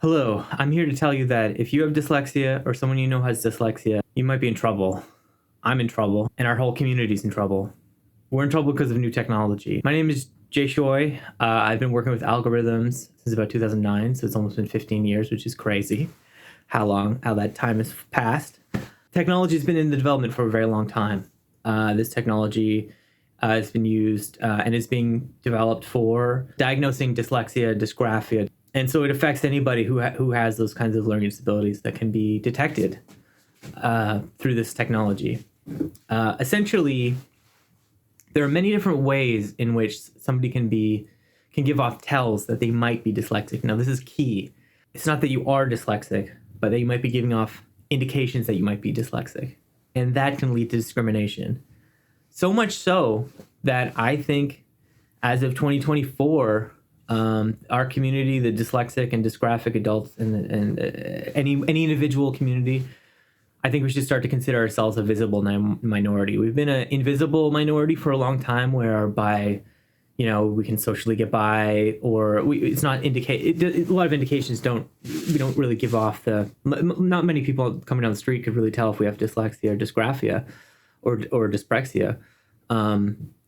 Hello, I'm here to tell you that if you have dyslexia or someone you know has dyslexia, you might be in trouble. I'm in trouble, and our whole community's in trouble. We're in trouble because of new technology. My name is Shoy. I've been working with algorithms since about 2009, so it's almost been 15 years, which is crazy how that time has passed. Technology has been in the development for a very long time. This technology has been used and is being developed for diagnosing dyslexia, dysgraphia, and so it affects anybody who has those kinds of learning disabilities that can be detected through this technology. Essentially, there are many different ways in which somebody can give off tells that they might be dyslexic. Now, this is key. It's not that you are dyslexic, but that you might be giving off indications that you might be dyslexic, and that can lead to discrimination. So much so that I think, as of 2024. Our community, the dyslexic and dysgraphic adults, and any individual community, I think we should start to consider ourselves a visible minority. We've been an invisible minority for a long time, whereby, we can socially get by, or it's not indicate. A lot of indications we don't really give off not many people coming down the street could really tell if we have dyslexia or dysgraphia, or dyspraxia.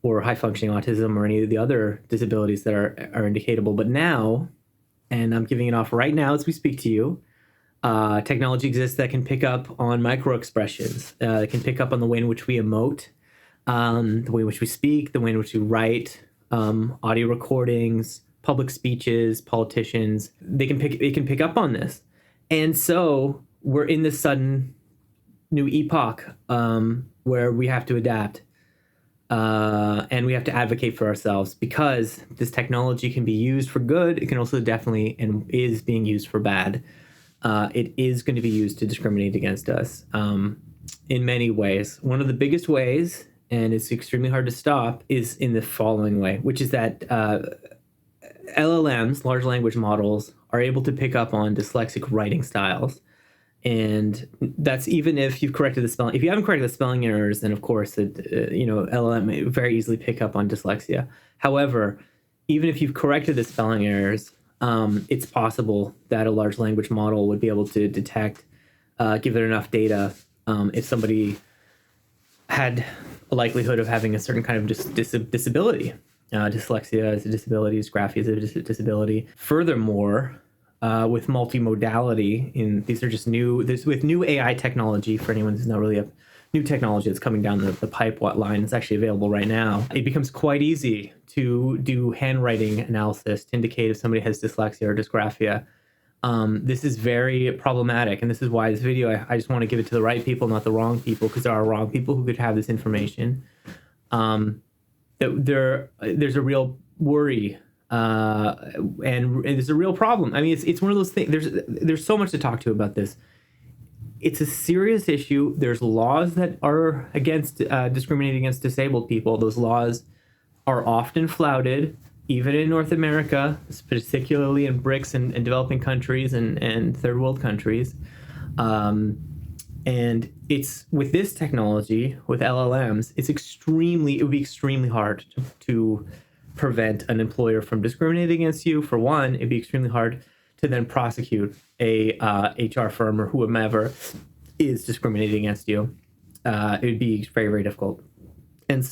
Or high-functioning autism, or any of the other disabilities that are indicatable. But now, and I'm giving it off right now as we speak to you, technology exists that can pick up on micro-expressions. It can pick up on the way in which we emote, the way in which we speak, the way in which we write, audio recordings, public speeches, politicians. It can pick up on this. And so we're in this sudden new epoch where we have to adapt. And we have to advocate for ourselves, because this technology can be used for good. It can also definitely, and is being used for bad. It is going to be used to discriminate against us in many ways. One of the biggest ways, and it's extremely hard to stop, is in the following way, which is that LLMs, large language models, are able to pick up on dyslexic writing styles. And that's even if you've corrected the spelling. If you haven't corrected the spelling errors, then of course, LLM may very easily pick up on dyslexia. However, even if you've corrected the spelling errors, it's possible that a large language model would be able to detect, given enough data, if somebody had a likelihood of having a certain kind of disability. Dyslexia is a disability, dysgraphia is a disability. Furthermore, with multimodality, these are just with new AI technology, for anyone who's not really a new technology that's coming down the pipeline, it's actually available right now. It becomes quite easy to do handwriting analysis to indicate if somebody has dyslexia or dysgraphia. This is very problematic, and this is why this video, I just want to give it to the right people, not the wrong people, because there are wrong people who could have this information. There's a real worry. And it's a real problem. I mean, it's one of those things. There's so much to talk to about this. It's a serious issue. There's laws that are against discriminating against disabled people. Those laws are often flouted, even in North America, particularly in BRICS and developing countries and third world countries. And it's with this technology, with LLMs, it would be extremely hard to prevent an employer from discriminating against you. For one, it'd be extremely hard to then prosecute a HR firm or whomever is discriminating against you. It would be very, very difficult. And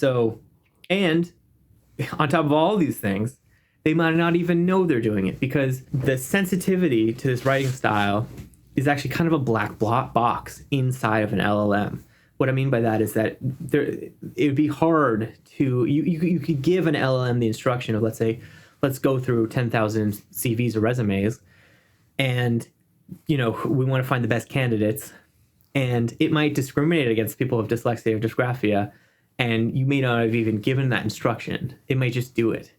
on top of all these things, they might not even know they're doing it, because the sensitivity to this writing style is actually kind of a black box inside of an LLM. What I mean by that is that it would be hard to, you could give an LLM the instruction of, let's go through 10,000 CVs or resumes, and, we want to find the best candidates, and it might discriminate against people with dyslexia or dysgraphia, and you may not have even given that instruction. It might just do it.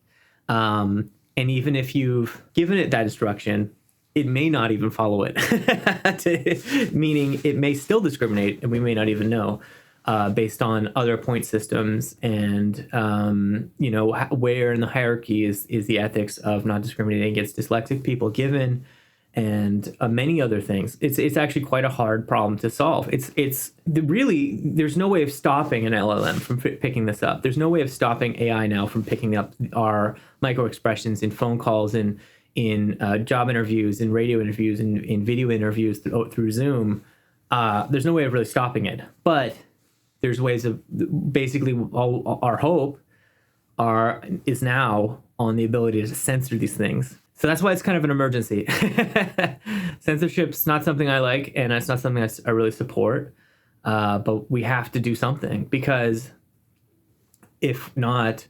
And even if you've given it that instruction, it may not even follow it, meaning it may still discriminate, and we may not even know, based on other point systems and, where in the hierarchy is the ethics of not discriminating against dyslexic people given, and many other things. It's actually quite a hard problem to solve. There's no way of stopping an LLM from picking this up. There's no way of stopping AI now from picking up our micro expressions in phone calls and job interviews, in radio interviews, in video interviews through Zoom, there's no way of really stopping it. But there's ways of basically all our hope is now on the ability to censor these things. So that's why it's kind of an emergency. Censorship's not something I like, and it's not something I really support. But we have to do something, because if not,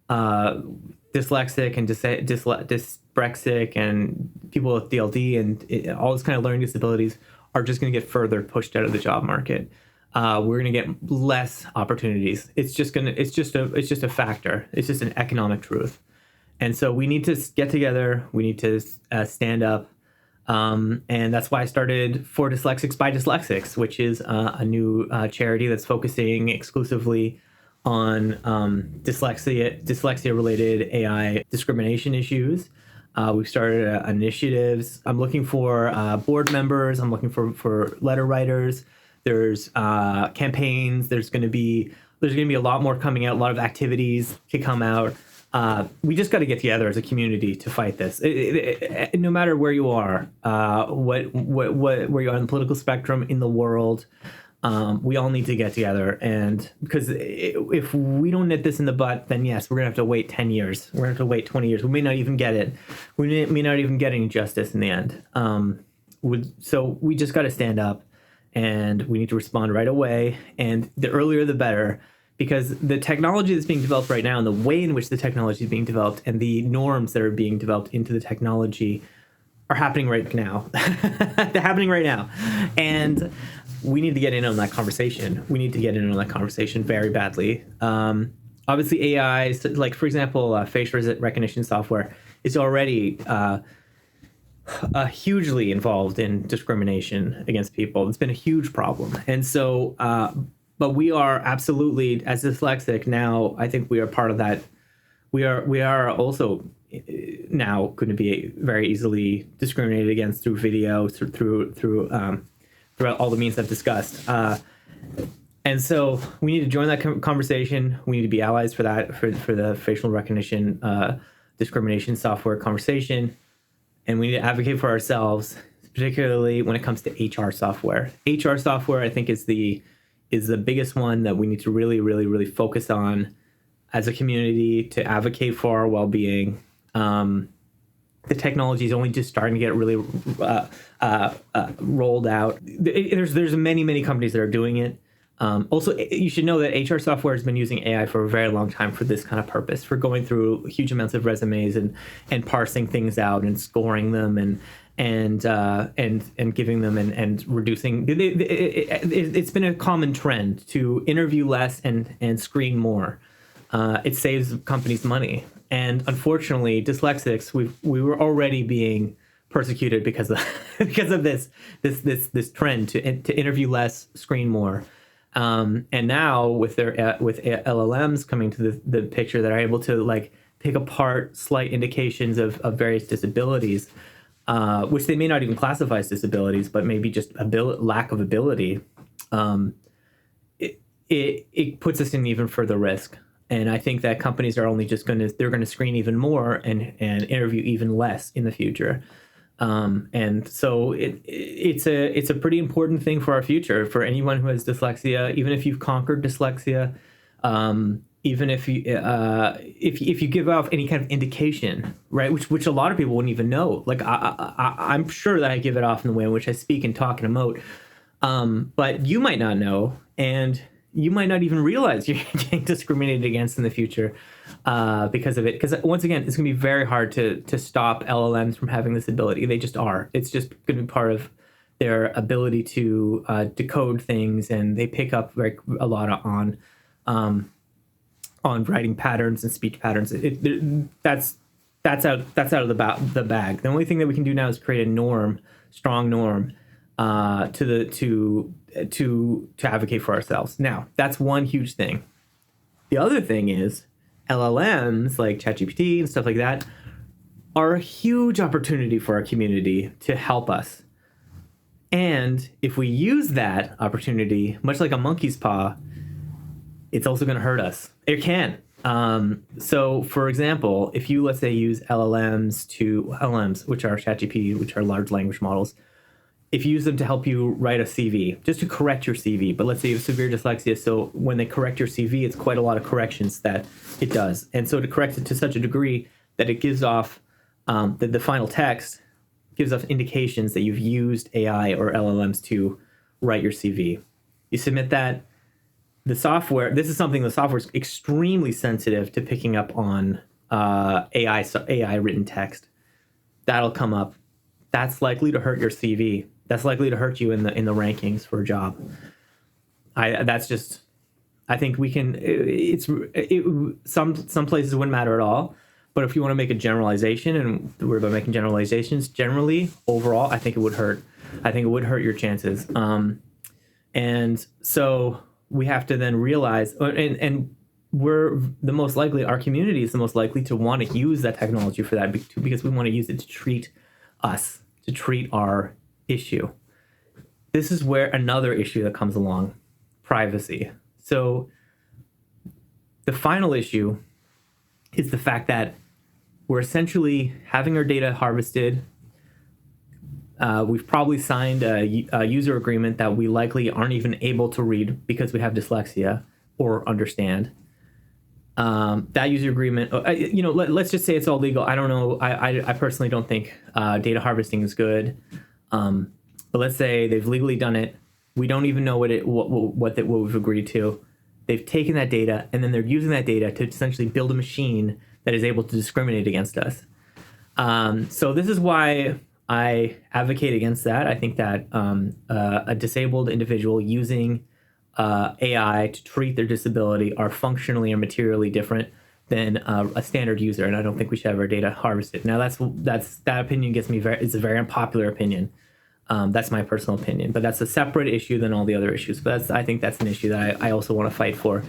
dyslexic and dyspraxic and people with DLD and all those kind of learning disabilities are just going to get further pushed out of the job market. We're going to get less opportunities. It's just a factor. It's just an economic truth. And so we need to get together. We need to stand up. And that's why I started For Dyslexics by Dyslexics, which is a new charity that's focusing exclusively on dyslexia-related AI discrimination issues. We've started initiatives. I'm looking for board members. I'm looking for letter writers. There's campaigns. There's going to be a lot more coming out. A lot of activities to come out. We just got to get together as a community to fight this. No matter where you are, where you are on the political spectrum in the world, we all need to get together. And because if we don't nip this in the butt, then yes, we're gonna have to wait 10 years. We're gonna have to wait 20 years. We may not even get it. We may not even get any justice in the end. So we just got to stand up, and we need to respond right away. And the earlier, the better. Because the technology that's being developed right now, and the way in which the technology is being developed, and the norms that are being developed into the technology are happening right now. They're happening right now. And we need to get in on that conversation. We need to get in on that conversation very badly. Obviously, AI, like, for example, facial recognition software is already hugely involved in discrimination against people. It's been a huge problem. And so... but we are absolutely, as dyslexic now, I think we are part of that. We are also now going to be very easily discriminated against through video, through all the means I've discussed. And so we need to join that conversation. We need to be allies for that, for the facial recognition discrimination software conversation. And we need to advocate for ourselves, particularly when it comes to HR software. HR software, I think, is the biggest one that we need to really, really, really focus on as a community to advocate for our well-being. The technology is only just starting to get really rolled out. There's many, many companies that are doing it. Also, you should know that HR software has been using AI for a very long time for this kind of purpose, for going through huge amounts of resumes and parsing things out and scoring them and giving them and reducing. It's been a common trend to interview less and screen more. It saves companies money. And unfortunately, dyslexics, we were already being persecuted because of this trend to interview less, screen more. And now with LLMs coming to the picture that are able to like pick apart slight indications of various disabilities, which they may not even classify as disabilities, but maybe just lack of ability, it puts us in even further risk. And I think that companies are only just going to screen even more and interview even less in the future. And so it's a pretty important thing for our future, for anyone who has dyslexia, even if you've conquered dyslexia, even if you give off any kind of indication, right, which a lot of people wouldn't even know. Like I'm sure that I give it off in the way in which I speak and talk and emote, but you might not know, and you might not even realize you're getting discriminated against in the future because of it. Because once again, it's going to be very hard to stop LLMs from having this ability. They just are. It's just going to be part of their ability to decode things, and they pick up a lot on writing patterns and speech patterns. That's out of the bag. The only thing that we can do now is create a strong norm, to advocate for ourselves. Now, that's one huge thing. The other thing is LLMs like ChatGPT and stuff like that are a huge opportunity for our community to help us. And if we use that opportunity, much like a monkey's paw, it's also going to hurt us. It can. So, for example, if you, let's say, use LLMs, which are ChatGPT, which are large language models, if you use them to help you write a CV, just to correct your CV, but let's say you have severe dyslexia, so when they correct your CV, it's quite a lot of corrections that it does. And so to correct it to such a degree that it gives off, the final text gives off indications that you've used AI or LLMs to write your CV. You submit that. The software, this is something the software is extremely sensitive to picking up on AI written text. That'll come up. That's likely to hurt your CV. That's likely to hurt you in the rankings for a job. I think we can. Some places wouldn't matter at all, but if you want to make a generalization, and we're about making generalizations, generally overall, I think it would hurt. I think it would hurt your chances. And so we have to then realize, and we're the most likely. Our community is the most likely to want to use that technology for that because we want to use it to treat us, to treat our issue. This is where another issue that comes along, privacy. So the final issue is the fact that we're essentially having our data harvested. We've probably signed a user agreement that we likely aren't even able to read because we have dyslexia or understand. That user agreement, let's just say it's all legal. I don't know. I personally don't think data harvesting is good. But let's say they've legally done it. We don't even know what we've agreed to. They've taken that data and then they're using that data to essentially build a machine that is able to discriminate against us. So this is why I advocate against that. I think that a disabled individual using AI to treat their disability are functionally or materially different than a standard user, and I don't think we should have our data harvested. Now, that opinion it's a very unpopular opinion. That's my personal opinion, but that's a separate issue than all the other issues. But I think that's an issue that I also want to fight for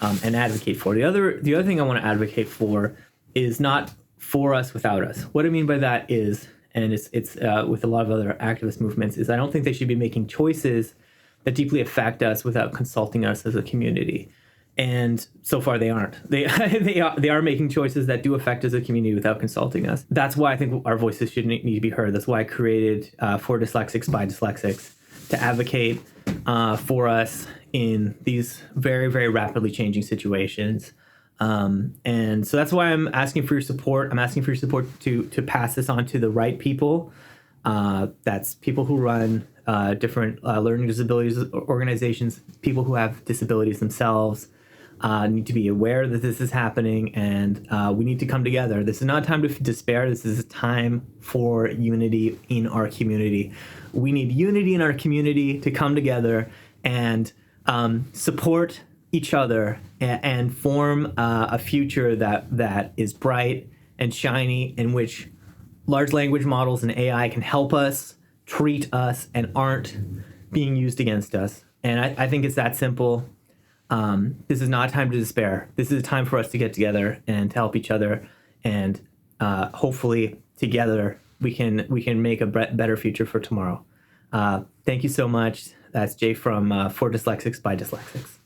and advocate for. The other thing I want to advocate for is not for us without us. What I mean by that is, and it's with a lot of other activist movements, is I don't think they should be making choices that deeply affect us without consulting us as a community. And so far they aren't. They are making choices that do affect us as a community without consulting us. That's why I think our voices should need to be heard. That's why I created For Dyslexics by Dyslexics, to advocate for us in these very, very rapidly changing situations. And so that's why I'm asking for your support. I'm asking for your support to pass this on to the right people. That's people who run different learning disabilities organizations, people who have disabilities themselves. Need to be aware that this is happening, and we need to come together. This is not a time to despair. This is a time for unity in our community. We need unity in our community to come together and support each other and form a future that is bright and shiny, in which large language models and AI can help us, treat us, and aren't being used against us. And I think it's that simple. This is not a time to despair. This is a time for us to get together and to help each other, and hopefully together we can make a better future for tomorrow. Thank you so much. That's Jay from For Dyslexics by Dyslexics.